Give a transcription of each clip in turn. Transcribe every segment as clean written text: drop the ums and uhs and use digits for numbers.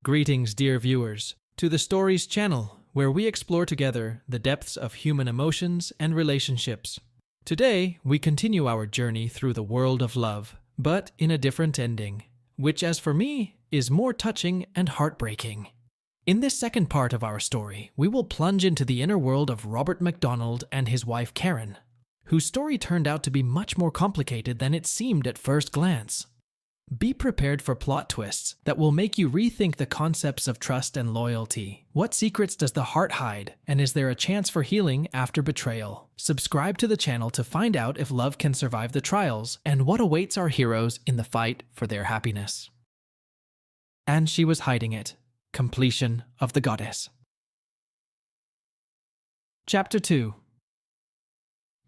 Greetings, dear viewers, to the Stories channel, where we explore together the depths of human emotions and relationships. Today, we continue our journey through the world of love, but in a different ending, which, as for me, is more touching and heartbreaking. In this second part of our story, we will plunge into the inner world of Robert MacDonald and his wife Karen, whose story turned out to be much more complicated than it seemed at first glance. Be prepared for plot twists that will make you rethink the concepts of trust and loyalty. What secrets does the heart hide, and is there a chance for healing after betrayal? Subscribe to the channel to find out if love can survive the trials and what awaits our heroes in the fight for their happiness. And she was hiding it. Completion of the Goddess. Chapter 2.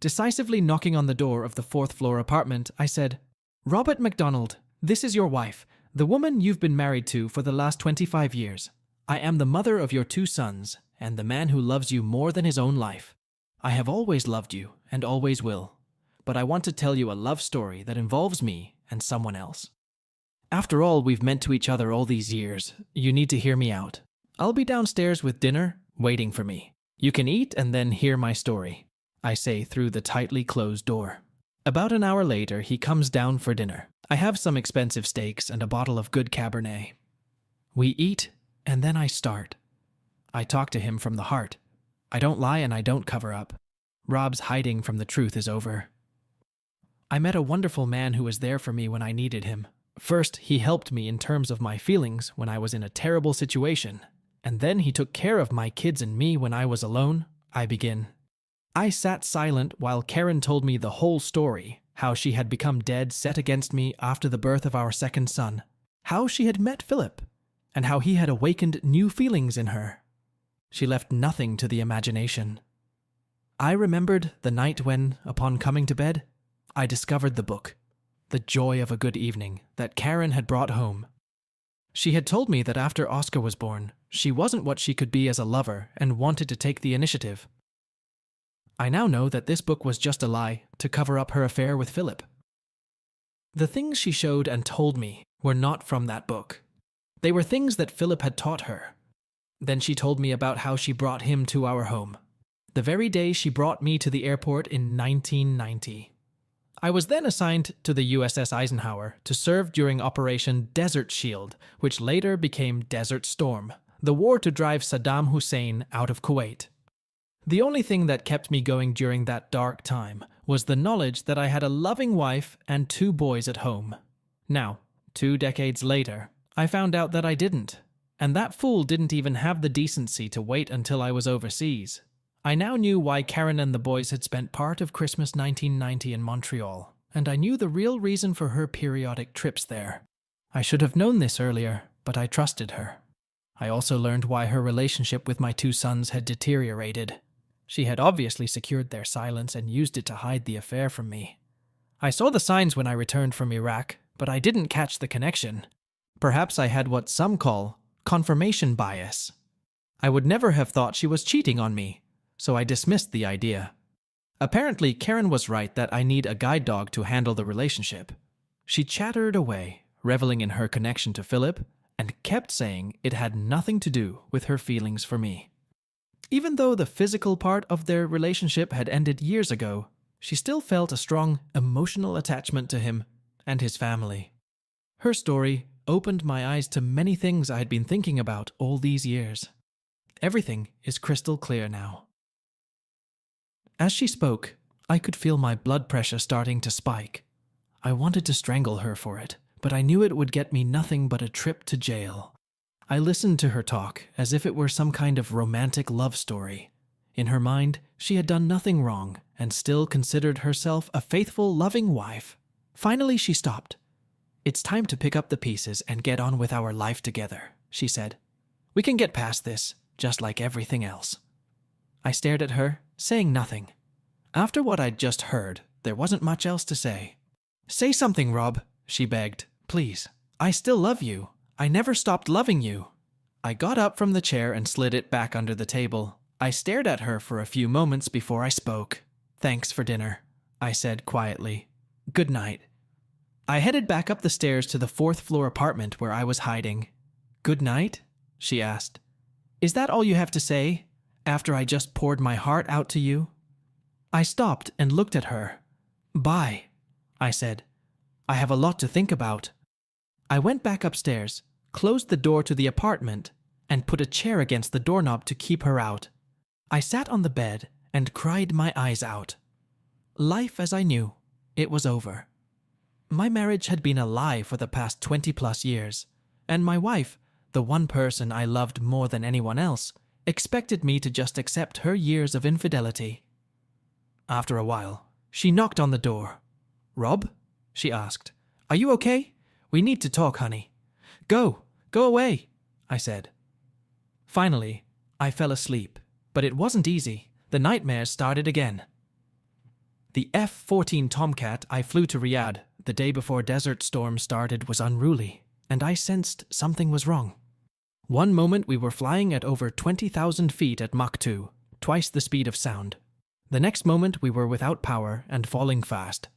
Decisively knocking on the door of the fourth-floor apartment, I said, "Robert MacDonald, this is your wife, the woman you've been married to for the last 25 years. I am the mother of your 2 sons, and the man who loves you more than his own life. I have always loved you, and always will. But I want to tell you a love story that involves me and someone else. After all we've meant to each other all these years, you need to hear me out. I'll be downstairs with dinner, waiting for me. You can eat and then hear my story," I say through the tightly closed door. About an hour later, he comes down for dinner. I have some expensive steaks and a bottle of good Cabernet. We eat, and then I start. I talk to him from the heart. I don't lie and I don't cover up. Rob's hiding from the truth is over. I met a wonderful man who was there for me when I needed him. First, he helped me in terms of my feelings when I was in a terrible situation, and then he took care of my kids and me when I was alone. I begin. I sat silent while Karen told me the whole story, how she had become dead set against me after the birth of our second son, how she had met Philip, and how he had awakened new feelings in her. She left nothing to the imagination. I remembered the night when, upon coming to bed, I discovered the book, The Joy of a Good Evening, that Karen had brought home. She had told me that after Oscar was born, she wasn't what she could be as a lover and wanted to take the initiative. I now know that this book was just a lie to cover up her affair with Philip. The things she showed and told me were not from that book. They were things that Philip had taught her. Then she told me about how she brought him to our home, the very day she brought me to the airport in 1990. I was then assigned to the USS Eisenhower to serve during Operation Desert Shield, which later became Desert Storm, the war to drive Saddam Hussein out of Kuwait. The only thing that kept me going during that dark time was the knowledge that I had a loving wife and 2 boys at home. Now, 2 decades later, I found out that I didn't, and that fool didn't even have the decency to wait until I was overseas. I now knew why Karen and the boys had spent part of Christmas 1990 in Montreal, and I knew the real reason for her periodic trips there. I should have known this earlier, but I trusted her. I also learned why her relationship with my 2 sons had deteriorated. She had obviously secured their silence and used it to hide the affair from me. I saw the signs when I returned from Iraq, but I didn't catch the connection. Perhaps I had what some call confirmation bias. I would never have thought she was cheating on me, so I dismissed the idea. Apparently, Karen was right that I need a guide dog to handle the relationship. She chattered away, reveling in her connection to Philip, and kept saying it had nothing to do with her feelings for me. Even though the physical part of their relationship had ended years ago, she still felt a strong emotional attachment to him and his family. Her story opened my eyes to many things I had been thinking about all these years. Everything is crystal clear now. As she spoke, I could feel my blood pressure starting to spike. I wanted to strangle her for it, but I knew it would get me nothing but a trip to jail. I listened to her talk as if it were some kind of romantic love story. In her mind, she had done nothing wrong and still considered herself a faithful, loving wife. Finally, she stopped. "It's time to pick up the pieces and get on with our life together," she said. "We can get past this, just like everything else." I stared at her, saying nothing. After what I'd just heard, there wasn't much else to say. "Say something, Rob," she begged. "Please. I still love you. I never stopped loving you." I got up from the chair and slid it back under the table. I stared at her for a few moments before I spoke. "Thanks for dinner," I said quietly. "Good night." I headed back up the stairs to the 4th-floor apartment where I was hiding. Good night? She asked. Is that all you have to say, after I just poured my heart out to you? I stopped and looked at her. Bye, I said. I have a lot to think about. I went back upstairs, closed the door to the apartment, and put a chair against the doorknob to keep her out. I sat on the bed and cried my eyes out. Life as I knew, it was over. My marriage had been a lie for the past 20+ years, and my wife, the one person I loved more than anyone else, expected me to just accept her years of infidelity. After a while, she knocked on the door. Rob? She asked. Are you okay? We need to talk, honey. Go away, I said. Finally, I fell asleep, but it wasn't easy. The nightmares started again. The F-14 Tomcat I flew to Riyadh the day before Desert Storm started was unruly, and I sensed something was wrong. One moment we were flying at over 20,000 feet at Mach 2, twice the speed of sound. The next moment we were without power and falling fast.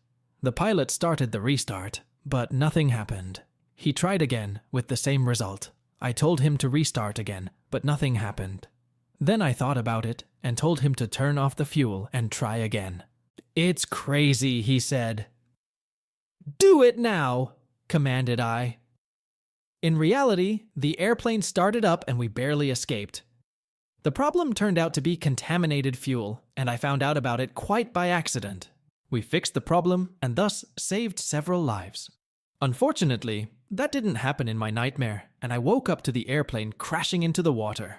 The pilot started the restart, but nothing happened. He tried again with the same result. I told him to restart again, but nothing happened. Then I thought about it and told him to turn off the fuel and try again. It's crazy, he said. Do it now, commanded I. In reality, the airplane started up and we barely escaped. The problem turned out to be contaminated fuel, and I found out about it quite by accident. We fixed the problem and thus saved several lives. Unfortunately, that didn't happen in my nightmare, and I woke up to the airplane crashing into the water.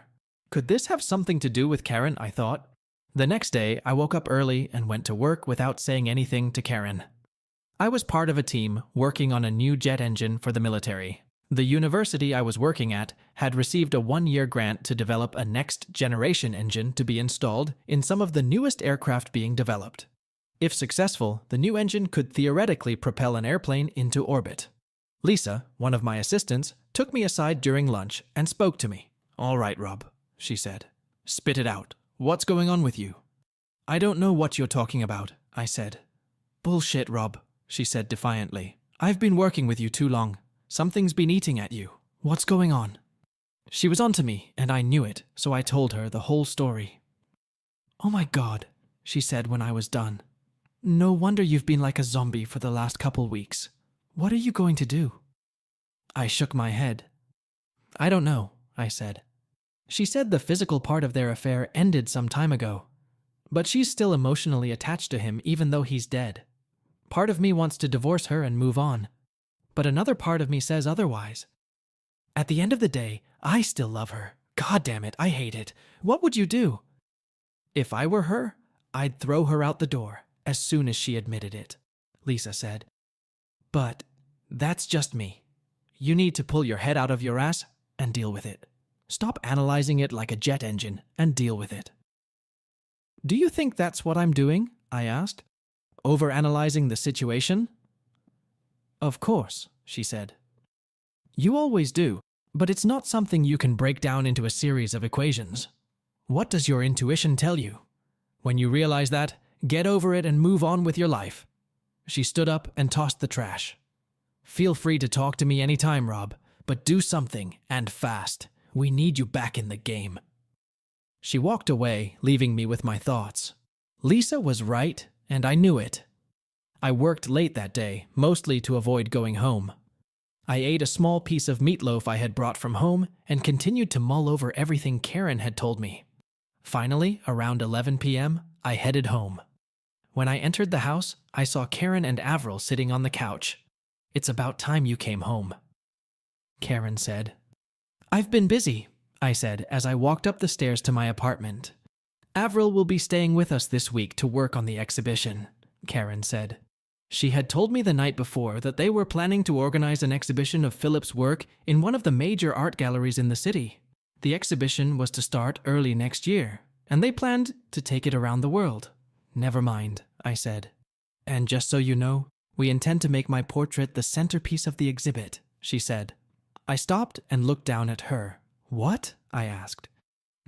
Could this have something to do with Karen, I thought? The next day, I woke up early and went to work without saying anything to Karen. I was part of a team working on a new jet engine for the military. The university I was working at had received a 1-year grant to develop a next-generation engine to be installed in some of the newest aircraft being developed. If successful, the new engine could theoretically propel an airplane into orbit. Lisa, one of my assistants, took me aside during lunch and spoke to me. All right, Rob, she said. Spit it out. What's going on with you? I don't know what you're talking about, I said. Bullshit, Rob, she said defiantly. I've been working with you too long. Something's been eating at you. What's going on? She was onto me, and I knew it, so I told her the whole story. Oh my God, she said when I was done. No wonder you've been like a zombie for the last couple weeks. What are you going to do? I shook my head. I don't know, I said. She said the physical part of their affair ended some time ago, but she's still emotionally attached to him even though he's dead. Part of me wants to divorce her and move on, but another part of me says otherwise. At the end of the day, I still love her. God damn it, I hate it. What would you do? If I were her, I'd throw her out the door as soon as she admitted it, Lisa said. But that's just me. You need to pull your head out of your ass and deal with it. Stop analyzing it like a jet engine and deal with it. Do you think that's what I'm doing? I asked. Overanalyzing the situation? Of course, she said. You always do, but it's not something you can break down into a series of equations. What does your intuition tell you? When you realize that, get over it and move on with your life. She stood up and tossed the trash. Feel free to talk to me anytime, Rob, but do something, and fast. We need you back in the game. She walked away, leaving me with my thoughts. Lisa was right, and I knew it. I worked late that day, mostly to avoid going home. I ate a small piece of meatloaf I had brought from home and continued to mull over everything Karen had told me. Finally, around 11 p.m., I headed home. When I entered the house, I saw Karen and Avril sitting on the couch. It's about time you came home, Karen said. I've been busy, I said as I walked up the stairs to my apartment. Avril will be staying with us this week to work on the exhibition, Karen said. She had told me the night before that they were planning to organize an exhibition of Philip's work in one of the major art galleries in the city. The exhibition was to start early next year, and they planned to take it around the world. Never mind, I said. And just so you know, we intend to make my portrait the centerpiece of the exhibit, she said. I stopped and looked down at her. What? I asked.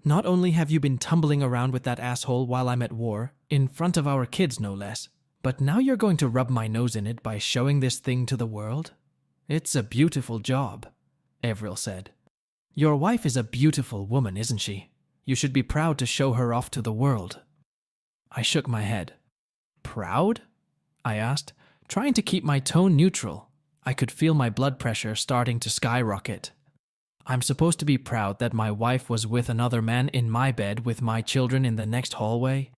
Not only have you been tumbling around with that asshole while I'm at war, in front of our kids no less, but now you're going to rub my nose in it by showing this thing to the world? It's a beautiful job, Avril said. Your wife is a beautiful woman, isn't she? You should be proud to show her off to the world. I shook my head. Proud? I asked, trying to keep my tone neutral. I could feel my blood pressure starting to skyrocket. I'm supposed to be proud that my wife was with another man in my bed with my children in the next hallway?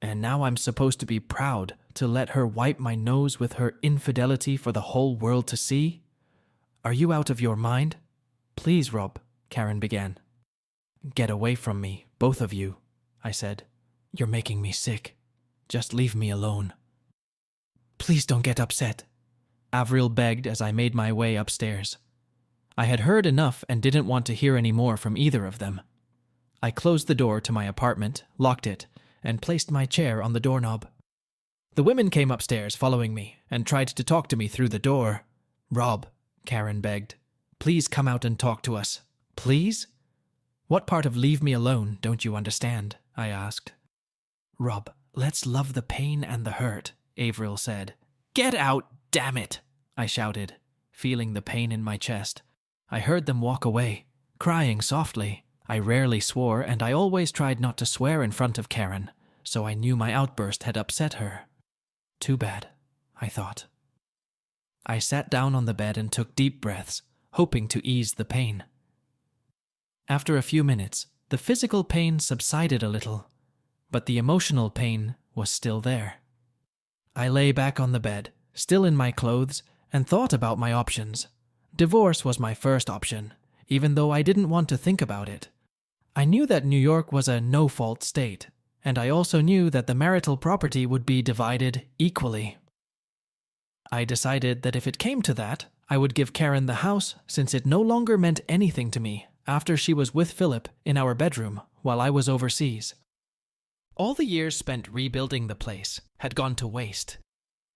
And now I'm supposed to be proud to let her wipe my nose with her infidelity for the whole world to see? Are you out of your mind? Please, Rob, Karen began. Get away from me, both of you, I said. You're making me sick. Just leave me alone. Please don't get upset, Avril begged as I made my way upstairs. I had heard enough and didn't want to hear any more from either of them. I closed the door to my apartment, locked it, and placed my chair on the doorknob. The women came upstairs following me and tried to talk to me through the door. Rob, Karen begged, please come out and talk to us. Please? What part of leave me alone don't you understand? I asked. Rob, let's love the pain and the hurt, Avril said. Get out, damn it, I shouted, feeling the pain in my chest. I heard them walk away, crying softly. I rarely swore, and I always tried not to swear in front of Karen, so I knew my outburst had upset her. Too bad, I thought. I sat down on the bed and took deep breaths, hoping to ease the pain. After a few minutes, the physical pain subsided a little, but the emotional pain was still there. I lay back on the bed, still in my clothes, and thought about my options. Divorce was my first option, even though I didn't want to think about it. I knew that New York was a no-fault state, and I also knew that the marital property would be divided equally. I decided that if it came to that, I would give Karen the house since it no longer meant anything to me after she was with Philip in our bedroom while I was overseas. All the years spent rebuilding the place had gone to waste,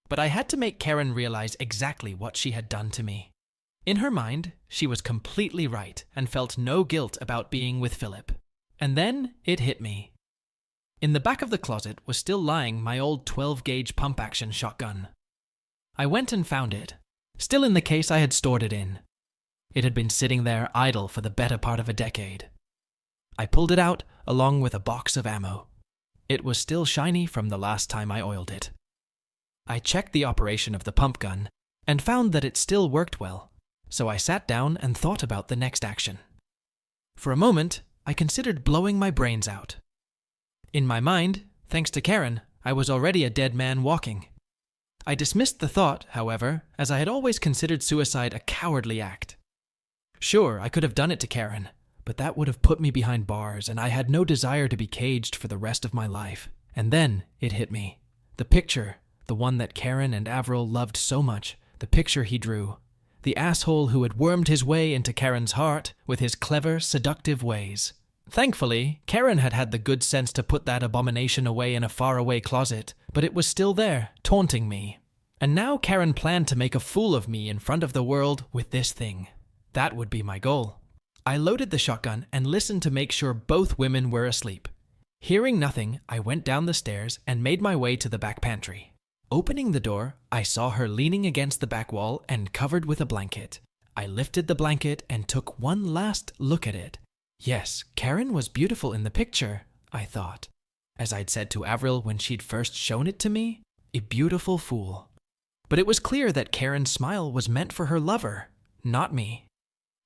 but I had to make Karen realize exactly what she had done to me. In her mind, she was completely right and felt no guilt about being with Philip. And then it hit me. In the back of the closet was still lying my old 12-gauge pump-action shotgun. I went and found it, still in the case I had stored it in. It had been sitting there idle for the better part of a decade. I pulled it out along with a box of ammo. It was still shiny from the last time I oiled it. I checked the operation of the pump gun and found that it still worked well. So I sat down and thought about the next action. For a moment, I considered blowing my brains out. In my mind, thanks to Karen, I was already a dead man walking. I dismissed the thought, however, as I had always considered suicide a cowardly act. Sure, I could have done it to Karen, but that would have put me behind bars, and I had no desire to be caged for the rest of my life. And then it hit me. The picture, the one that Karen and Avril loved so much, the picture he drew. The asshole who had wormed his way into Karen's heart with his clever, seductive ways. Thankfully, Karen had had the good sense to put that abomination away in a faraway closet, but it was still there, taunting me. And now Karen planned to make a fool of me in front of the world with this thing. That would be my goal. I loaded the shotgun and listened to make sure both women were asleep. Hearing nothing, I went down the stairs and made my way to the back pantry. Opening the door, I saw her leaning against the back wall and covered with a blanket. I lifted the blanket and took one last look at it. Yes, Karen was beautiful in the picture, I thought. As I'd said to Avril when she'd first shown it to me, a beautiful fool. But it was clear that Karen's smile was meant for her lover, not me.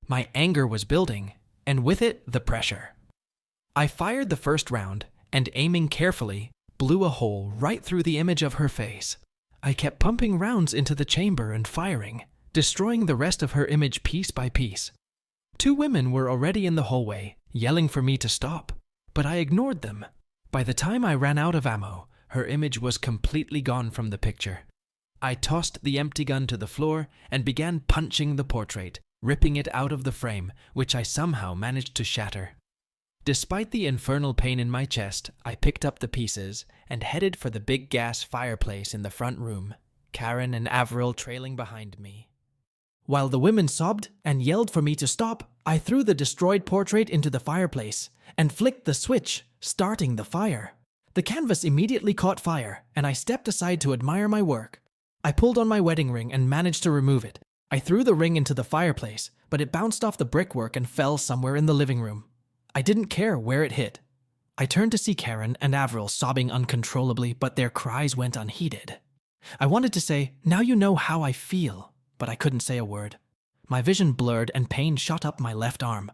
My anger was building, and with it, the pressure. I fired the first round, and aiming carefully, blew a hole right through the image of her face. I kept pumping rounds into the chamber and firing, destroying the rest of her image piece by piece. 2 women were already in the hallway, yelling for me to stop, but I ignored them. By the time I ran out of ammo, her image was completely gone from the picture. I tossed the empty gun to the floor and began punching the portrait, ripping it out of the frame, which I somehow managed to shatter. Despite the infernal pain in my chest, I picked up the pieces and headed for the big gas fireplace in the front room, Karen and Avril trailing behind me. While the women sobbed and yelled for me to stop, I threw the destroyed portrait into the fireplace and flicked the switch, starting the fire. The canvas immediately caught fire, and I stepped aside to admire my work. I pulled on my wedding ring and managed to remove it. I threw the ring into the fireplace, but it bounced off the brickwork and fell somewhere in the living room. I didn't care where it hit. I turned to see Karen and Avril sobbing uncontrollably, but their cries went unheeded. I wanted to say, "Now you know how I feel," but I couldn't say a word. My vision blurred and pain shot up my left arm.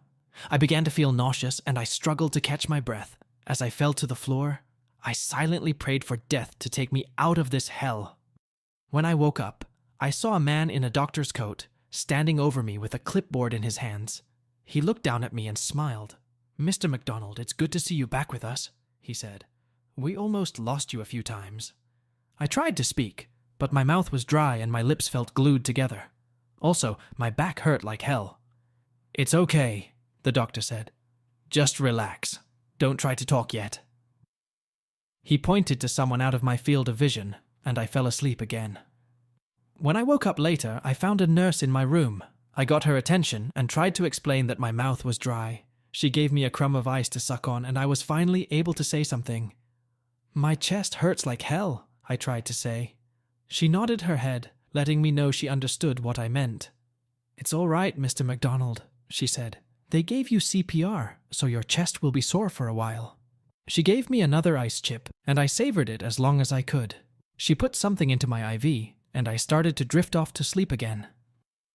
I began to feel nauseous and I struggled to catch my breath. As I fell to the floor, I silently prayed for death to take me out of this hell. When I woke up, I saw a man in a doctor's coat standing over me with a clipboard in his hands. He looked down at me and smiled. "Mr. MacDonald, it's good to see you back with us," he said. "We almost lost you a few times." I tried to speak, but my mouth was dry and my lips felt glued together. Also, my back hurt like hell. "It's okay," the doctor said. "Just relax. Don't try to talk yet." He pointed to someone out of my field of vision, and I fell asleep again. When I woke up later, I found a nurse in my room. I got her attention and tried to explain that my mouth was dry. She gave me a crumb of ice to suck on, and I was finally able to say something. "My chest hurts like hell," I tried to say. She nodded her head, letting me know she understood what I meant. "It's all right, Mr. MacDonald," she said. "They gave you CPR, so your chest will be sore for a while." She gave me another ice chip, and I savored it as long as I could. She put something into my IV, and I started to drift off to sleep again.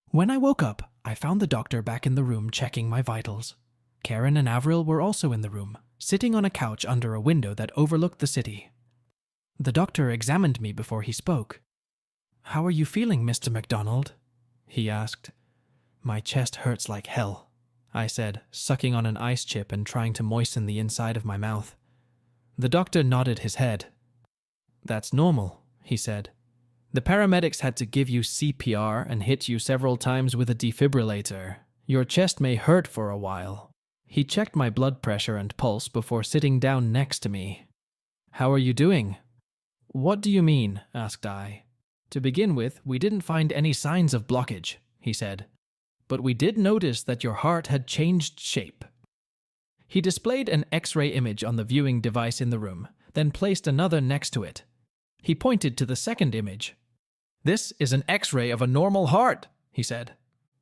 When I woke up, I found the doctor back in the room checking my vitals. Karen and Avril were also in the room, sitting on a couch under a window that overlooked the city. The doctor examined me before he spoke. "How are you feeling, Mr. MacDonald?" he asked. "My chest hurts like hell," I said, sucking on an ice chip and trying to moisten the inside of my mouth. The doctor nodded his head. "That's normal," he said. "The paramedics had to give you CPR and hit you several times with a defibrillator. Your chest may hurt for a while." He checked my blood pressure and pulse before sitting down next to me. "How are you doing?" "What do you mean?" asked I. "To begin with, we didn't find any signs of blockage," he said. "But we did notice that your heart had changed shape." He displayed an X-ray image on the viewing device in the room, then placed another next to it. He pointed to the second image. "This is an X-ray of a normal heart," he said.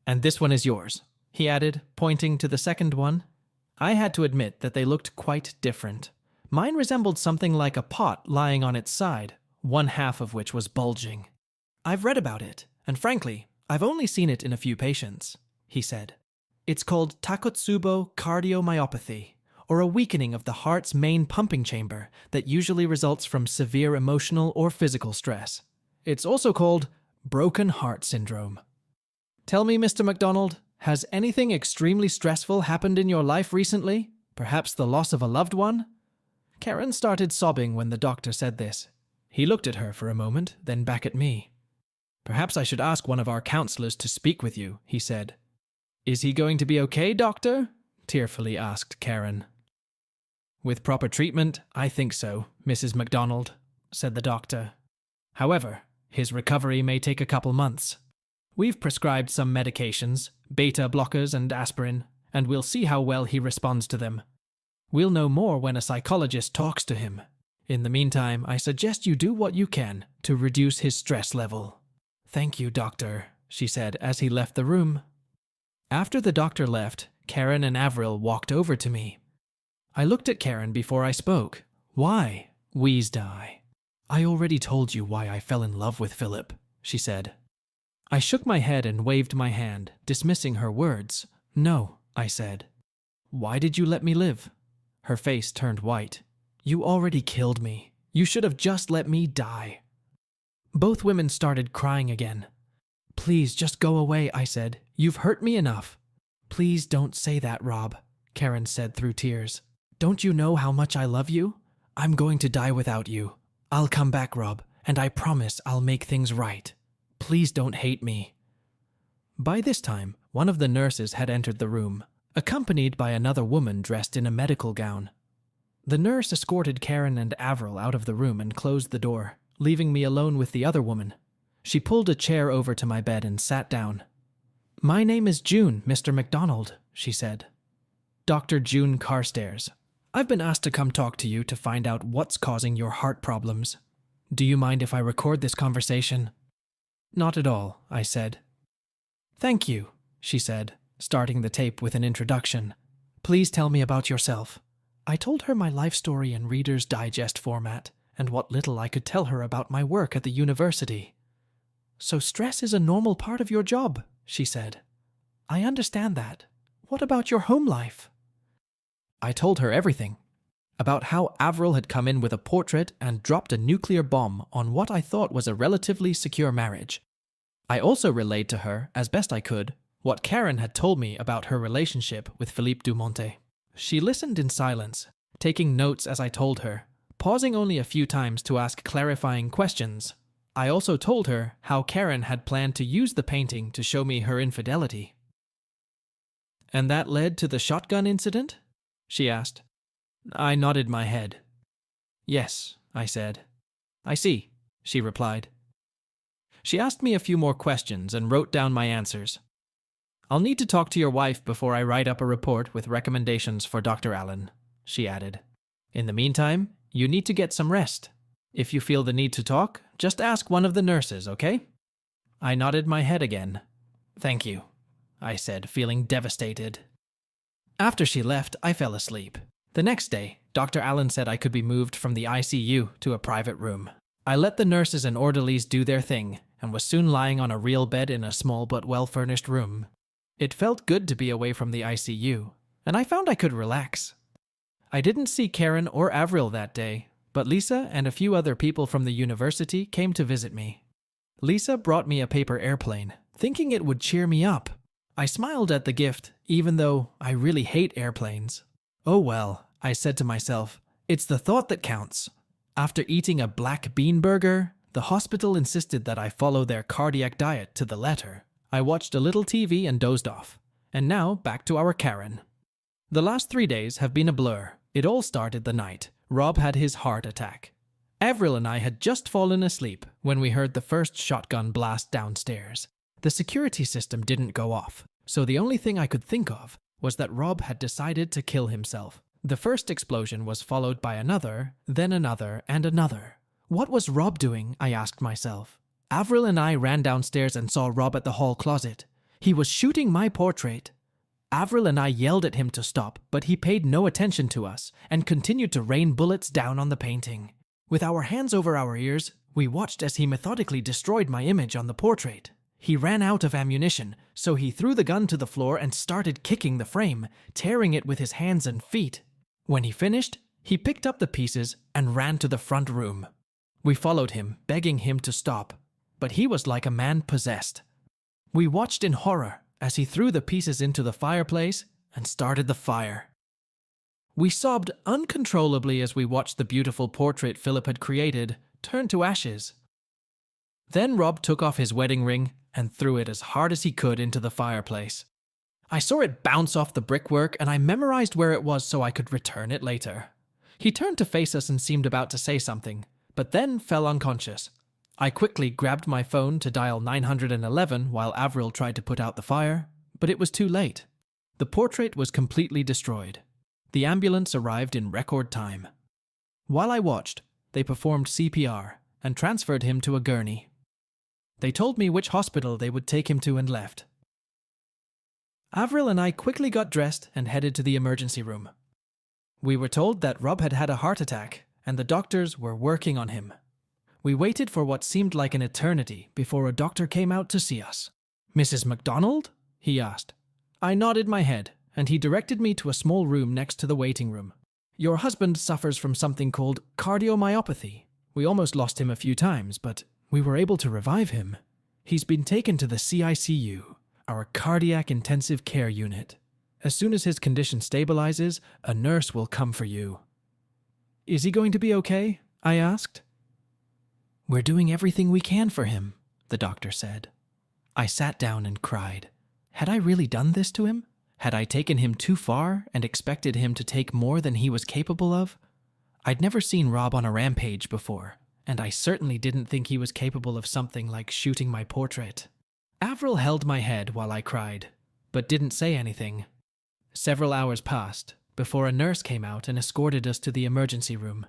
"And this one is yours," he added, pointing to the second one. I had to admit that they looked quite different. Mine resembled something like a pot lying on its side, one half of which was bulging. "I've read about it, and frankly, I've only seen it in a few patients," he said. "It's called Takotsubo cardiomyopathy, or a weakening of the heart's main pumping chamber that usually results from severe emotional or physical stress. It's also called broken heart syndrome." "Tell me, Mr. MacDonald, has anything extremely stressful happened in your life recently? Perhaps the loss of a loved one?" Karen started sobbing when the doctor said this. He looked at her for a moment, then back at me. "Perhaps I should ask one of our counselors to speak with you," he said. "Is he going to be okay, doctor?" tearfully asked Karen. "With proper treatment, I think so, Mrs. MacDonald," said the doctor. "However, his recovery may take a couple months. We've prescribed some medications, beta blockers and aspirin, and we'll see how well he responds to them. We'll know more when a psychologist talks to him. In the meantime, I suggest you do what you can to reduce his stress level." "Thank you, doctor," she said as he left the room. After the doctor left, Karen and Avril walked over to me. I looked at Karen before I spoke. "Why?" wheezed I. "I already told you why I fell in love with Philip," she said. I shook my head and waved my hand, dismissing her words. "No," I said. "Why did you let me live?" Her face turned white. "You already killed me. You should have just let me die." Both women started crying again. "Please, just go away," I said. "You've hurt me enough." "Please don't say that, Rob," Karen said through tears. "Don't you know how much I love you? I'm going to die without you. I'll come back, Rob, and I promise I'll make things right. Please don't hate me." By this time, one of the nurses had entered the room, accompanied by another woman dressed in a medical gown. The nurse escorted Karen and Avril out of the room and closed the door, leaving me alone with the other woman. She pulled a chair over to my bed and sat down. "My name is June, Mr. MacDonald," she said. "Dr. June Carstairs. I've been asked to come talk to you to find out what's causing your heart problems. Do you mind if I record this conversation?" "Not at all," I said. "Thank you," she said. starting the tape with an introduction. Please tell me about yourself. I told her my life story in Reader's Digest format, and what little I could tell her about my work at the university. So stress is a normal part of your job, she said. I understand that. What about your home life? I told her everything. About how Avril had come in with a portrait and dropped a nuclear bomb on what I thought was a relatively secure marriage. I also relayed to her, as best I could, what Karen had told me about her relationship with Philippe Dumonte. She listened in silence, taking notes as I told her, pausing only a few times to ask clarifying questions. I also told her how Karen had planned to use the painting to show me her infidelity. And that led to the shotgun incident? She asked. I nodded my head. Yes, I said. I see, she replied. She asked me a few more questions and wrote down my answers. I'll need to talk to your wife before I write up a report with recommendations for Dr. Allen, she added. In the meantime, you need to get some rest. If you feel the need to talk, just ask one of the nurses, okay? I nodded my head again. Thank you, I said, feeling devastated. After she left, I fell asleep. The next day, Dr. Allen said I could be moved from the ICU to a private room. I let the nurses and orderlies do their thing and was soon lying on a real bed in a small but well-furnished room. It felt good to be away from the ICU, and I found I could relax. I didn't see Karen or Avril that day, but Lisa and a few other people from the university came to visit me. Lisa brought me a paper airplane, thinking it would cheer me up. I smiled at the gift, even though I really hate airplanes. Oh well, I said to myself, it's the thought that counts. After eating a black bean burger, the hospital insisted that I follow their cardiac diet to the letter. I watched a little TV and dozed off. And now, back to our Karen. The last 3 days have been a blur. It all started the night Rob had his heart attack. Avril and I had just fallen asleep when we heard the first shotgun blast downstairs. The security system didn't go off, so the only thing I could think of was that Rob had decided to kill himself. The first explosion was followed by another, then another, and another. What was Rob doing? I asked myself. Avril and I ran downstairs and saw Rob at the hall closet. He was shooting my portrait. Avril and I yelled at him to stop, but he paid no attention to us and continued to rain bullets down on the painting. With our hands over our ears, we watched as he methodically destroyed my image on the portrait. He ran out of ammunition, so he threw the gun to the floor and started kicking the frame, tearing it with his hands and feet. When he finished, he picked up the pieces and ran to the front room. We followed him, begging him to stop, but he was like a man possessed. We watched in horror as he threw the pieces into the fireplace and started the fire. We sobbed uncontrollably as we watched the beautiful portrait Philip had created turn to ashes. Then Rob took off his wedding ring and threw it as hard as he could into the fireplace. I saw it bounce off the brickwork and I memorized where it was so I could return it later. He turned to face us and seemed about to say something, but then fell unconscious. I quickly grabbed my phone to dial 911 while Avril tried to put out the fire, but it was too late. The portrait was completely destroyed. The ambulance arrived in record time. While I watched, they performed CPR and transferred him to a gurney. They told me which hospital they would take him to and left. Avril and I quickly got dressed and headed to the emergency room. We were told that Rob had had a heart attack and the doctors were working on him. We waited for what seemed like an eternity before a doctor came out to see us. "Mrs. MacDonald?" he asked. I nodded my head, and he directed me to a small room next to the waiting room. "Your husband suffers from something called cardiomyopathy. We almost lost him a few times, but we were able to revive him. He's been taken to the CICU, our cardiac intensive care unit. As soon as his condition stabilizes, a nurse will come for you." "Is he going to be okay?" I asked. "We're doing everything we can for him," the doctor said. I sat down and cried. Had I really done this to him? Had I taken him too far and expected him to take more than he was capable of? I'd never seen Rob on a rampage before, and I certainly didn't think he was capable of something like shooting my portrait. Avril held my head while I cried, but didn't say anything. Several hours passed before a nurse came out and escorted us to the emergency room.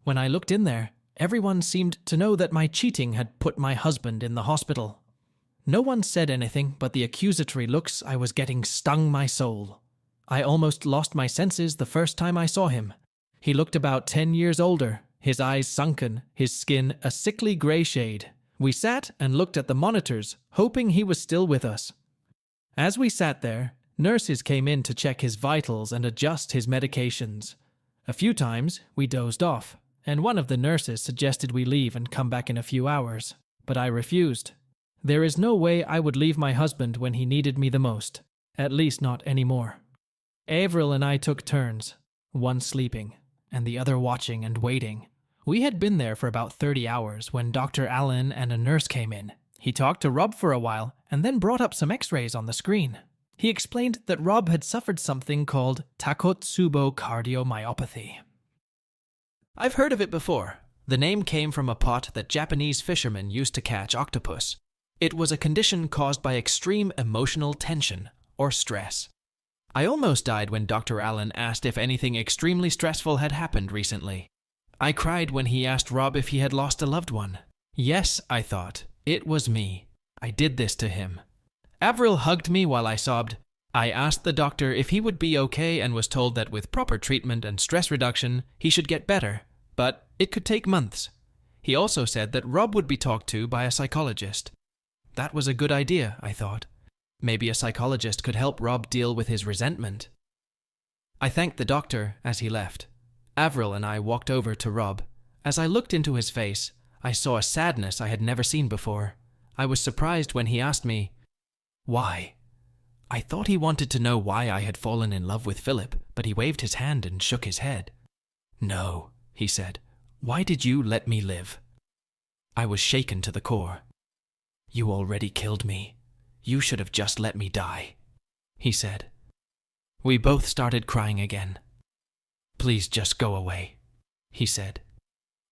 When I looked in there, everyone seemed to know that my cheating had put my husband in the hospital. No one said anything, but the accusatory looks I was getting stung my soul. I almost lost my senses the first time I saw him. He looked about 10 years older, his eyes sunken, his skin a sickly grey shade. We sat and looked at the monitors, hoping he was still with us. As we sat there, nurses came in to check his vitals and adjust his medications. A few times, we dozed off, and one of the nurses suggested we leave and come back in a few hours, but I refused. There is no way I would leave my husband when he needed me the most, at least not anymore. Avril and I took turns, one sleeping, and the other watching and waiting. We had been there for about 30 hours when Dr. Allen and a nurse came in. He talked to Rob for a while and then brought up some x-rays on the screen. He explained that Rob had suffered something called Takotsubo cardiomyopathy. I've heard of it before. The name came from a pot that Japanese fishermen used to catch octopus. It was a condition caused by extreme emotional tension or stress. I almost died when Dr. Allen asked if anything extremely stressful had happened recently. I cried when he asked Rob if he had lost a loved one. Yes, I thought, it was me. I did this to him. Avril hugged me while I sobbed. I asked the doctor if he would be okay and was told that with proper treatment and stress reduction, he should get better, but it could take months. He also said that Rob would be talked to by a psychologist. That was a good idea, I thought. Maybe a psychologist could help Rob deal with his resentment. I thanked the doctor as he left. Avril and I walked over to Rob. As I looked into his face, I saw a sadness I had never seen before. I was surprised when he asked me, "Why?" I thought he wanted to know why I had fallen in love with Philip, but he waved his hand and shook his head. "No," he said. "Why did you let me live?" I was shaken to the core. "You already killed me. You should have just let me die," he said. We both started crying again. "Please just go away," he said.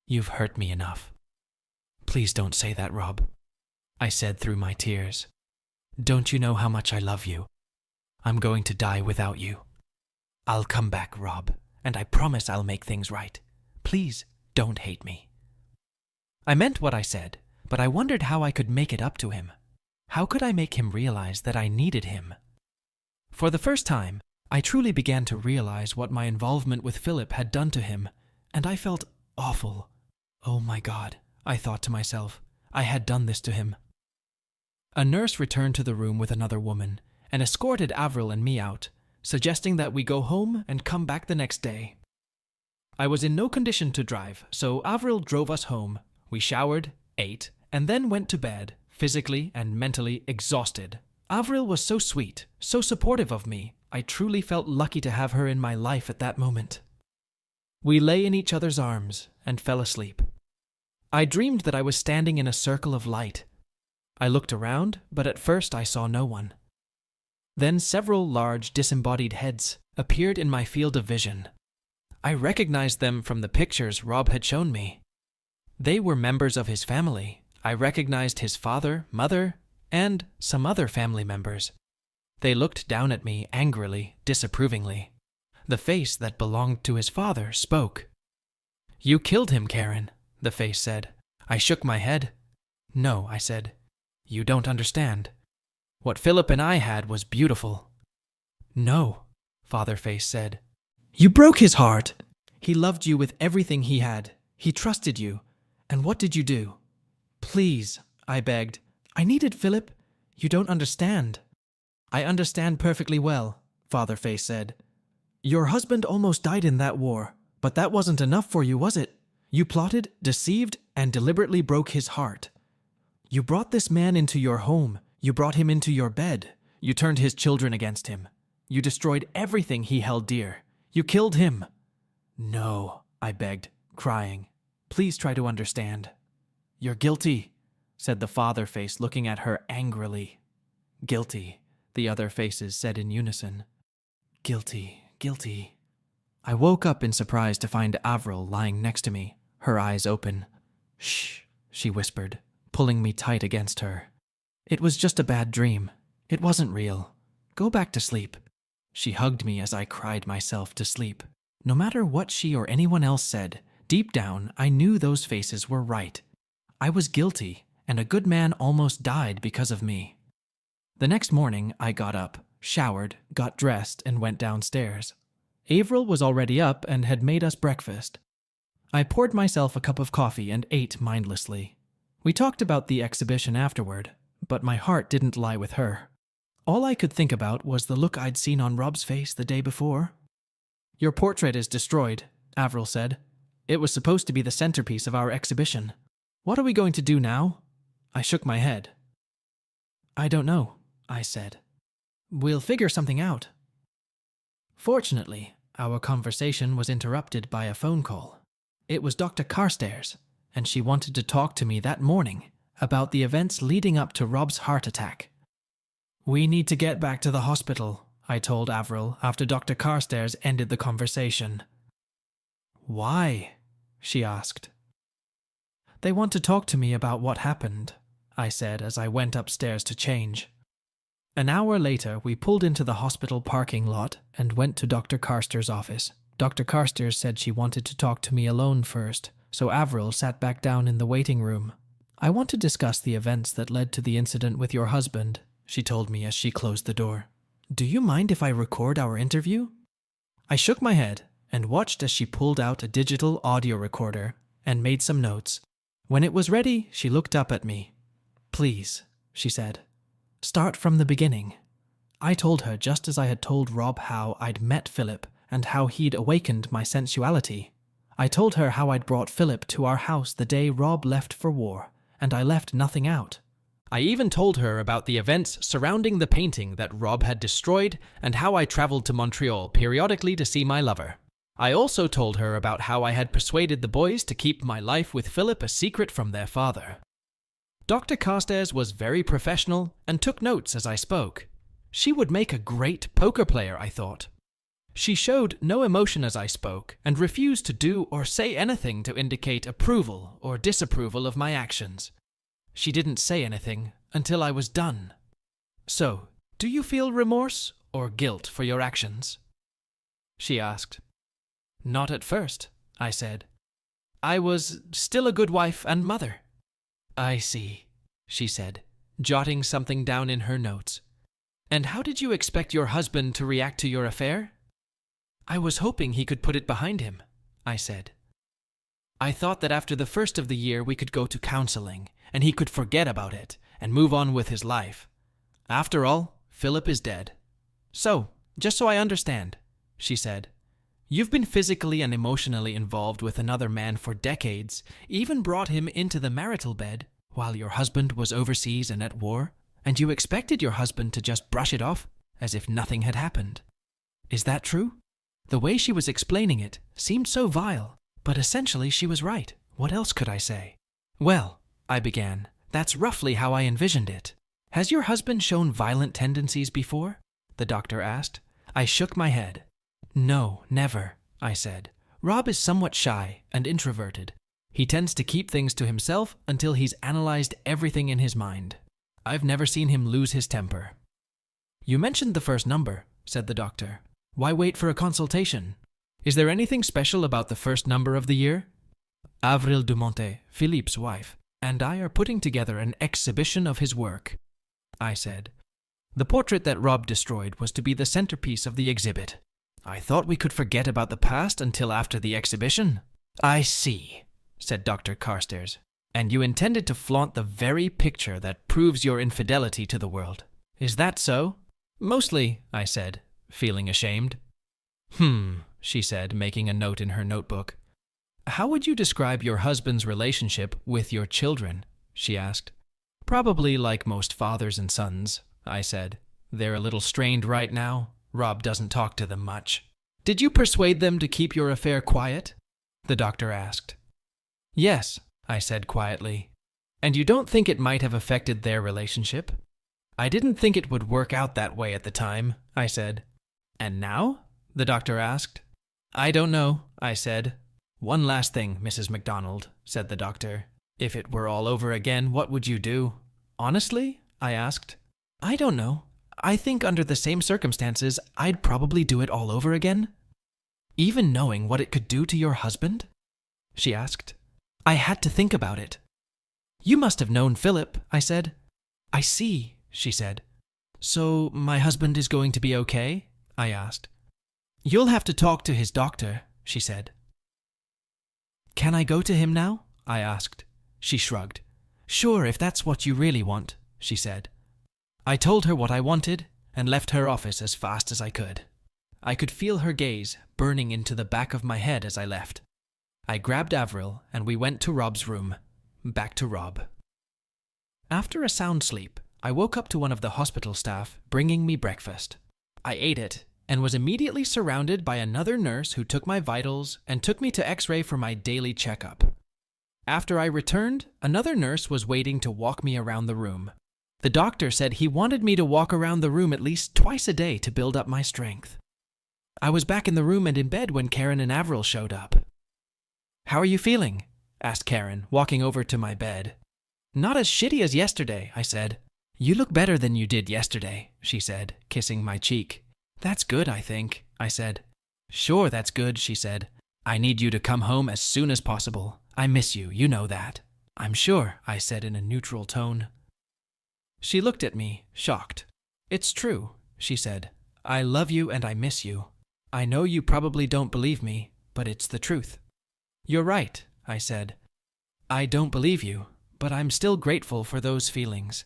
"You've hurt me enough." "Please don't say that, Rob," I said through my tears. "Don't you know how much I love you? I'm going to die without you. I'll come back, Rob, and I promise I'll make things right. Please don't hate me." I meant what I said, but I wondered how I could make it up to him. How could I make him realize that I needed him? For the first time, I truly began to realize what my involvement with Philip had done to him, and I felt awful. Oh my God, I thought to myself, I had done this to him. A nurse returned to the room with another woman and escorted Avril and me out, suggesting that we go home and come back the next day. I was in no condition to drive, so Avril drove us home. We showered, ate, and then went to bed, physically and mentally exhausted. Avril was so sweet, so supportive of me. I truly felt lucky to have her in my life at that moment. We lay in each other's arms and fell asleep. I dreamed that I was standing in a circle of light. I looked around, but at first I saw no one. Then several large disembodied heads appeared in my field of vision. I recognized them from the pictures Rob had shown me. They were members of his family. I recognized his father, mother, and some other family members. They looked down at me angrily, disapprovingly. The face that belonged to his father spoke. "You killed him, Karen," the face said. I shook my head. "No," I said. "You don't understand. What Philip and I had was beautiful." "No," Father Face said. "You broke his heart. He loved you with everything he had. He trusted you. And what did you do?" "Please," I begged. "I needed Philip. You don't understand." "I understand perfectly well," Father Face said. "Your husband almost died in that war, but that wasn't enough for you, was it? You plotted, deceived, and deliberately broke his heart. You brought this man into your home. You brought him into your bed. You turned his children against him. You destroyed everything he held dear. You killed him." "No," I begged, crying. "Please try to understand." "You're guilty," said the Father Face, looking at her angrily. "Guilty," the other faces said in unison. "Guilty, guilty." I woke up in surprise to find Avril lying next to me, her eyes open. "Shh," she whispered, pulling me tight against her. "It was just a bad dream. It wasn't real. Go back to sleep." She hugged me as I cried myself to sleep. No matter what she or anyone else said, deep down I knew those faces were right. I was guilty, and a good man almost died because of me. The next morning, I got up, showered, got dressed, and went downstairs. Avril was already up and had made us breakfast. I poured myself a cup of coffee and ate mindlessly. We talked about the exhibition afterward, but my heart didn't lie with her. All I could think about was the look I'd seen on Rob's face the day before. "Your portrait is destroyed," Avril said. "It was supposed to be the centerpiece of our exhibition. What are we going to do now?" I shook my head. "I don't know," I said. "We'll figure something out." Fortunately, our conversation was interrupted by a phone call. It was Dr. Carstairs, and she wanted to talk to me that morning about the events leading up to Rob's heart attack. "We need to get back to the hospital," I told Avril after Dr. Carstairs ended the conversation. "Why?" she asked. "They want to talk to me about what happened," I said as I went upstairs to change. An hour later, we pulled into the hospital parking lot and went to Dr. Carstairs' office. Dr. Carstairs said she wanted to talk to me alone first, so Avril sat back down in the waiting room. "I want to discuss the events that led to the incident with your husband," she told me as she closed the door. "Do you mind if I record our interview?" I shook my head and watched as she pulled out a digital audio recorder and made some notes. When it was ready, she looked up at me. "Please," she said, "start from the beginning." I told her just as I had told Rob how I'd met Philip and how he'd awakened my sensuality. I told her how I'd brought Philip to our house the day Rob left for war, and I left nothing out. I even told her about the events surrounding the painting that Rob had destroyed and how I traveled to Montreal periodically to see my lover. I also told her about how I had persuaded the boys to keep my life with Philip a secret from their father. Dr. Carstairs was very professional and took notes as I spoke. She would make a great poker player, I thought. She showed no emotion as I spoke and refused to do or say anything to indicate approval or disapproval of my actions. She didn't say anything until I was done. "So, do you feel remorse or guilt for your actions?" she asked. "Not at first," I said. "I was still a good wife and mother." "I see," she said, jotting something down in her notes. "And how did you expect your husband to react to your affair?" "I was hoping he could put it behind him," I said. "I thought that after the first of the year we could go to counseling, and he could forget about it and move on with his life. After all, Philip is dead. So, just so I understand," she said, "you've been physically and emotionally involved with another man for decades, even brought him into the marital bed while your husband was overseas and at war, and you expected your husband to just brush it off as if nothing had happened. Is that true?" The way she was explaining it seemed so vile, but essentially she was right. What else could I say? "Well," I began, "that's roughly how I envisioned it." "Has your husband shown violent tendencies before?" the doctor asked. I shook my head. "No, never," I said. "Rob is somewhat shy and introverted. He tends to keep things to himself until he's analyzed everything in his mind. I've never seen him lose his temper." "You mentioned the first number," said the doctor. "Why wait for a consultation? Is there anything special about the first number of the year?" "Avril Dumontet, Philippe's wife, and I are putting together an exhibition of his work," I said. "The portrait that Rob destroyed was to be the centerpiece of the exhibit. I thought we could forget about the past until after the exhibition." "I see," said Dr. Carstairs. "And you intended to flaunt the very picture that proves your infidelity to the world. Is that so?" "Mostly," I said, feeling ashamed. She said, making a note in her notebook. "How would you describe your husband's relationship with your children?" she asked. "Probably like most fathers and sons," I said. "They're a little strained right now. Rob doesn't talk to them much." "Did you persuade them to keep your affair quiet?" the doctor asked. "Yes," I said quietly. "And you don't think it might have affected their relationship?" "I didn't think it would work out that way at the time," I said. "And now?" the doctor asked. "I don't know," I said. "One last thing, Mrs. MacDonald," said the doctor. "If it were all over again, what would you do?" "Honestly?" I asked. "I don't know. I think under the same circumstances, I'd probably do it all over again." "Even knowing what it could do to your husband?" she asked. I had to think about it. You must have known Philip, I said. I see, she said. So my husband is going to be okay? I asked. You'll have to talk to his doctor, she said. Can I go to him now? I asked. She shrugged. Sure, if that's what you really want, she said. I told her what I wanted and left her office as fast as I could. I could feel her gaze burning into the back of my head as I left. I grabbed Avril and we went to Rob's room. Back to Rob. After a sound sleep, I woke up to one of the hospital staff bringing me breakfast. I ate it and was immediately surrounded by another nurse who took my vitals and took me to X-ray for my daily checkup. After I returned, another nurse was waiting to walk me around the room. The doctor said he wanted me to walk around the room at least twice a day to build up my strength. I was back in the room and in bed when Karen and Avril showed up. How are you feeling? Asked Karen, walking over to my bed. Not as shitty as yesterday, I said. You look better than you did yesterday, she said, kissing my cheek. That's good, I think, I said. Sure, that's good, she said. I need you to come home as soon as possible. I miss you, you know that. I'm sure, I said in a neutral tone. She looked at me, shocked. It's true, she said. I love you and I miss you. I know you probably don't believe me, but it's the truth. You're right, I said. I don't believe you, but I'm still grateful for those feelings.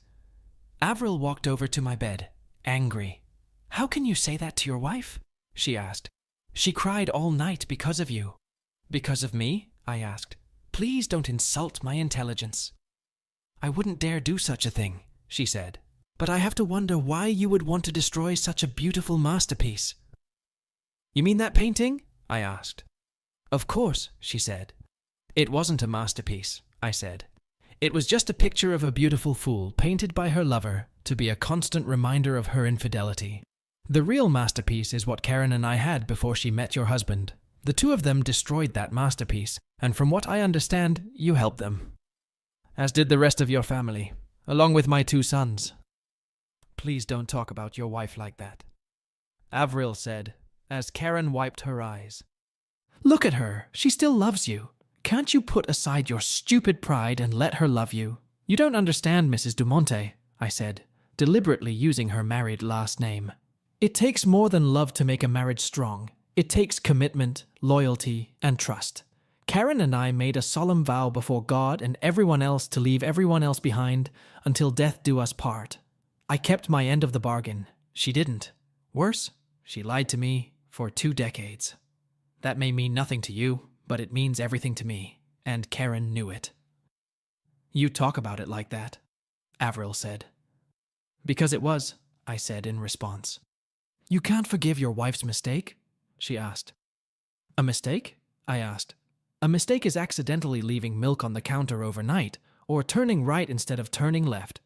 Avril walked over to my bed, angry. How can you say that to your wife? She asked. She cried all night because of you. Because of me? I asked. Please don't insult my intelligence. I wouldn't dare do such a thing, she said. But I have to wonder why you would want to destroy such a beautiful masterpiece. You mean that painting? I asked. Of course, she said. It wasn't a masterpiece, I said. It was just a picture of a beautiful fool painted by her lover to be a constant reminder of her infidelity. The real masterpiece is what Karen and I had before she met your husband. The two of them destroyed that masterpiece, and from what I understand, you helped them. As did the rest of your family, along with my 2 sons. Please don't talk about your wife like that, Avril said, as Karen wiped her eyes. Look at her, she still loves you. Can't you put aside your stupid pride and let her love you? You don't understand, Mrs. Dumonte, I said, deliberately using her married last name. It takes more than love to make a marriage strong. It takes commitment, loyalty, and trust. Karen and I made a solemn vow before God and everyone else to leave everyone else behind until death do us part. I kept my end of the bargain. She didn't. Worse, she lied to me for 2 decades. That may mean nothing to you, but it means everything to me, and Karen knew it. You talk about it like that, Avril said. Because it was, I said in response. You can't forgive your wife's mistake? She asked. A mistake? I asked. A mistake is accidentally leaving milk on the counter overnight, or turning right instead of turning left.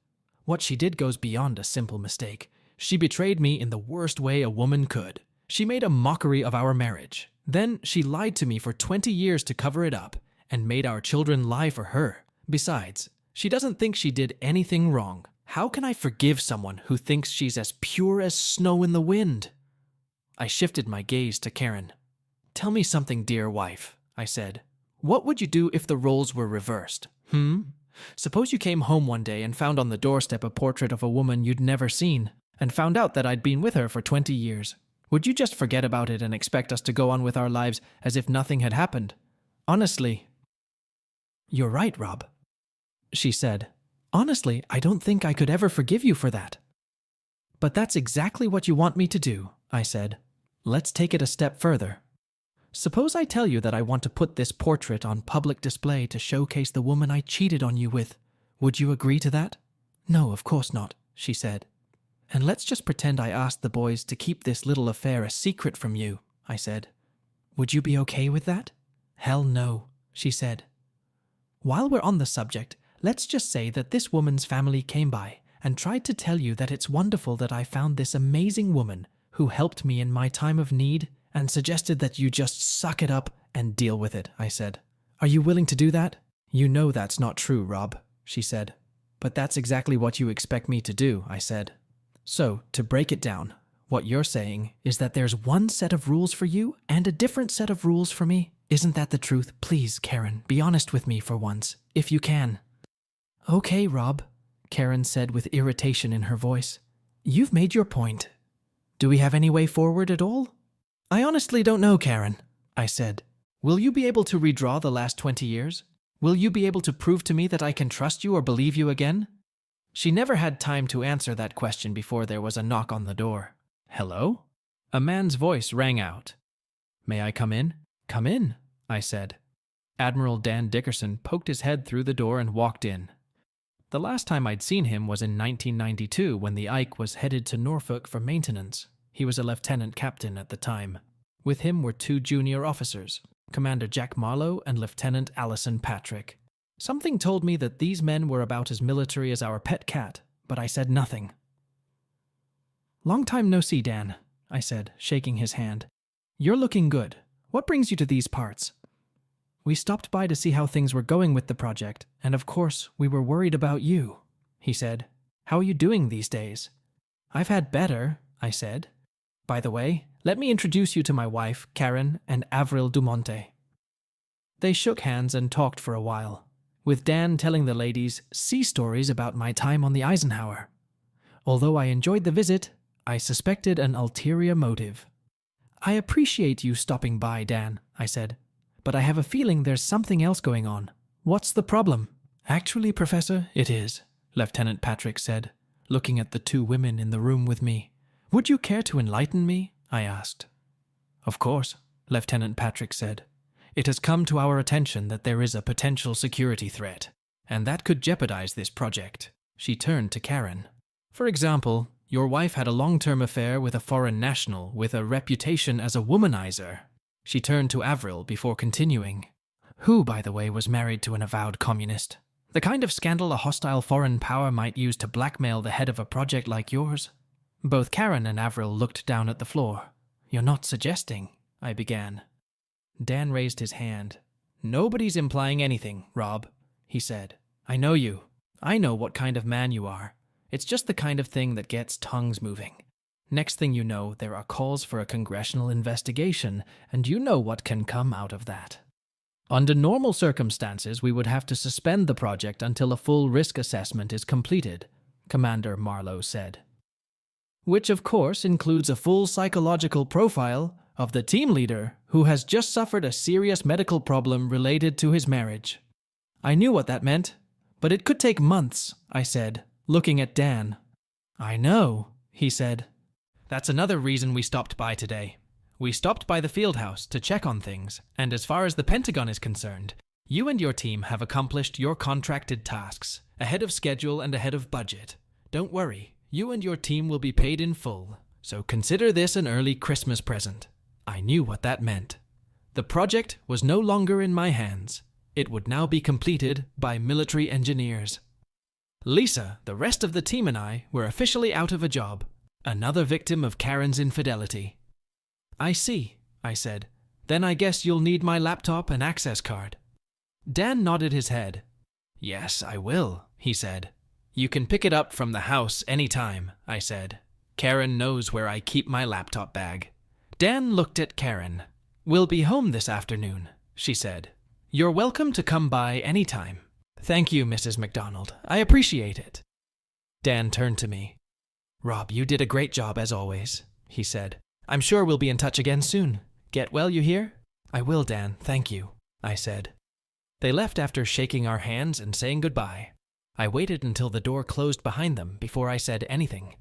What she did goes beyond a simple mistake. She betrayed me in the worst way a woman could. She made a mockery of our marriage. Then she lied to me for 20 years to cover it up, and made our children lie for her. Besides, she doesn't think she did anything wrong. How can I forgive someone who thinks she's as pure as snow in the wind? I shifted my gaze to Karen. Tell me something, dear wife, I said. What would you do if the roles were reversed? Suppose you came home one day and found on the doorstep a portrait of a woman you'd never seen, and found out that I'd been with her for 20 years. Would you just forget about it and expect us to go on with our lives as if nothing had happened? Honestly. You're right, Rob, she said. Honestly, I don't think I could ever forgive you for that. But that's exactly what you want me to do, I said. Let's take it a step further. Suppose I tell you that I want to put this portrait on public display to showcase the woman I cheated on you with. Would you agree to that? No, of course not, she said. And let's just pretend I asked the boys to keep this little affair a secret from you, I said. Would you be okay with that? Hell no, she said. While we're on the subject, let's just say that this woman's family came by and tried to tell you that it's wonderful that I found this amazing woman who helped me in my time of need and suggested that you just suck it up and deal with it, I said. Are you willing to do that? You know that's not true, Rob, she said. But that's exactly what you expect me to do, I said. So, to break it down, what you're saying is that there's one set of rules for you and a different set of rules for me? Isn't that the truth? Please, Karen, be honest with me for once, if you can. Okay, Rob, Karen said with irritation in her voice. You've made your point. Do we have any way forward at all? I honestly don't know, Karen, I said. Will you be able to redraw the last 20 years? Will you be able to prove to me that I can trust you or believe you again? She never had time to answer that question before there was a knock on the door. Hello? A man's voice rang out. May I come in? Come in, I said. Admiral Dan Dickerson poked his head through the door and walked in. The last time I'd seen him was in 1992 when the Ike was headed to Norfolk for maintenance. He was a lieutenant captain at the time. With him were two junior officers, Commander Jack Marlowe and Lieutenant Allison Patrick. Something told me that these men were about as military as our pet cat, but I said nothing. Long time no see, Dan, I said, shaking his hand. You're looking good. What brings you to these parts? We stopped by to see how things were going with the project, and of course, we were worried about you, he said. How are you doing these days? I've had better, I said. By the way, let me introduce you to my wife, Karen, and Avril Dumonte. They shook hands and talked for a while, with Dan telling the ladies sea stories about my time on the Eisenhower. Although I enjoyed the visit, I suspected an ulterior motive. I appreciate you stopping by, Dan, I said, but I have a feeling there's something else going on. What's the problem? Actually, Professor, it is, Lieutenant Patrick said, looking at the two women in the room with me. Would you care to enlighten me? I asked. Of course, Lieutenant Patrick said. It has come to our attention that there is a potential security threat, and that could jeopardize this project. She turned to Karen. For example, your wife had a long-term affair with a foreign national with a reputation as a womanizer. She turned to Avril before continuing. Who, by the way, was married to an avowed communist. The kind of scandal a hostile foreign power might use to blackmail the head of a project like yours. Both Karen and Avril looked down at the floor. You're not suggesting, I began. Dan raised his hand. Nobody's implying anything, Rob, he said. I know you. I know what kind of man you are. It's just the kind of thing that gets tongues moving. Next thing you know, there are calls for a congressional investigation, and you know what can come out of that. Under normal circumstances, we would have to suspend the project until a full risk assessment is completed, Commander Marlowe said. Which, of course, includes a full psychological profile of the team leader who has just suffered a serious medical problem related to his marriage. I knew what that meant, but it could take months, I said, looking at Dan. I know, he said. That's another reason we stopped by today. We stopped by the field house to check on things, and as far as the Pentagon is concerned, you and your team have accomplished your contracted tasks, ahead of schedule and ahead of budget. Don't worry, you and your team will be paid in full, so consider this an early Christmas present. I knew what that meant. The project was no longer in my hands. It would now be completed by military engineers. Lisa, the rest of the team and I were officially out of a job. Another victim of Karen's infidelity. I see, I said. Then I guess you'll need my laptop and access card. Dan nodded his head. Yes, I will, he said. You can pick it up from the house any time, I said. Karen knows where I keep my laptop bag. Dan looked at Karen. We'll be home this afternoon, she said. You're welcome to come by any time. Thank you, Mrs. McDonald. I appreciate it. Dan turned to me. Rob, you did a great job as always, he said. I'm sure we'll be in touch again soon. Get well, you hear? I will, Dan, thank you, I said. They left after shaking our hands and saying goodbye. I waited until the door closed behind them before I said anything.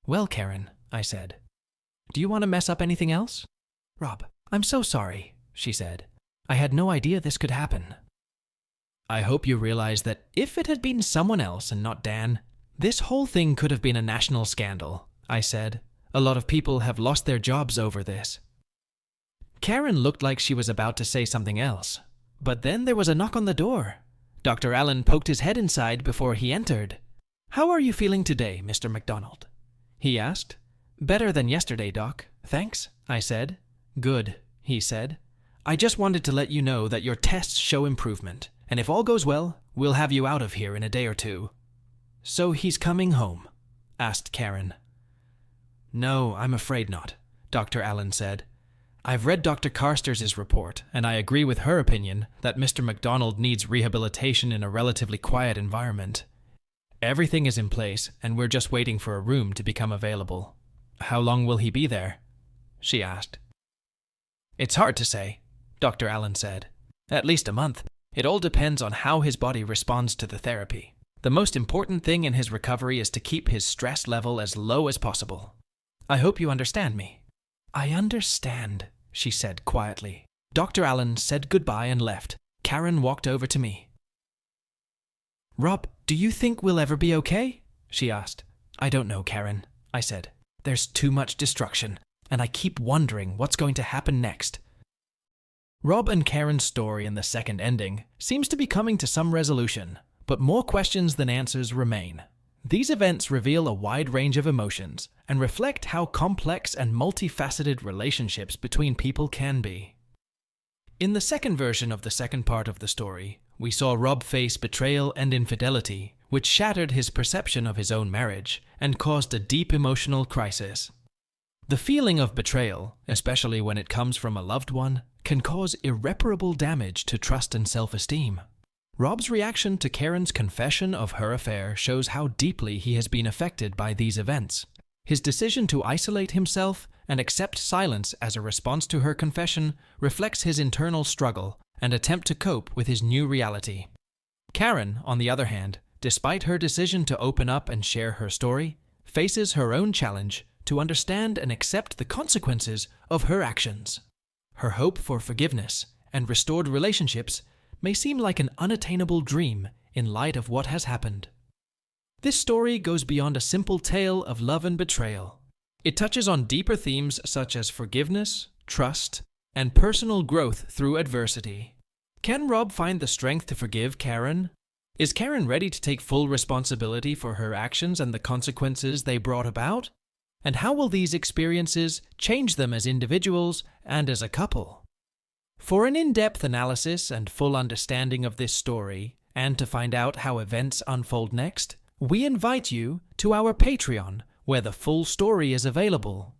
Well, Karen, I said. Do you want to mess up anything else? Rob, I'm so sorry, she said. I had no idea this could happen. I hope you realize that if it had been someone else and not Dan, this whole thing could have been a national scandal, I said. A lot of people have lost their jobs over this. Karen looked like she was about to say something else, but then there was a knock on the door. Dr. Allen poked his head inside before he entered. How are you feeling today, Mr. McDonald? He asked. Better than yesterday, Doc. Thanks, I said. Good, he said. I just wanted to let you know that your tests show improvement, and if all goes well, we'll have you out of here in a day or two. So he's coming home? Asked Karen. No, I'm afraid not, Dr. Allen said. I've read Dr. Carsters' report, and I agree with her opinion that Mr. MacDonald needs rehabilitation in a relatively quiet environment. Everything is in place, and we're just waiting for a room to become available. How long will he be there? She asked. It's hard to say, Dr. Allen said. At least a month. It all depends on how his body responds to the therapy. The most important thing in his recovery is to keep his stress level as low as possible. I hope you understand me. I understand, she said quietly. Dr. Allen said goodbye and left. Karen walked over to me. Rob, do you think we'll ever be okay? She asked. I don't know, Karen, I said. There's too much destruction, and I keep wondering what's going to happen next. Rob and Karen's story in the second ending seems to be coming to some resolution, but more questions than answers remain. These events reveal a wide range of emotions and reflect how complex and multifaceted relationships between people can be. In the second version of the second part of the story, we saw Rob face betrayal and infidelity, which shattered his perception of his own marriage and caused a deep emotional crisis. The feeling of betrayal, especially when it comes from a loved one, can cause irreparable damage to trust and self-esteem. Rob's reaction to Karen's confession of her affair shows how deeply he has been affected by these events. His decision to isolate himself and accept silence as a response to her confession reflects his internal struggle and attempt to cope with his new reality. Karen, on the other hand, despite her decision to open up and share her story, faces her own challenge to understand and accept the consequences of her actions. Her hope for forgiveness and restored relationships may seem like an unattainable dream in light of what has happened. This story goes beyond a simple tale of love and betrayal. It touches on deeper themes such as forgiveness, trust, and personal growth through adversity. Can Rob find the strength to forgive Karen? Is Karen ready to take full responsibility for her actions and the consequences they brought about? And how will these experiences change them as individuals and as a couple? For an in-depth analysis and full understanding of this story, and to find out how events unfold next, we invite you to our Patreon, where the full story is available.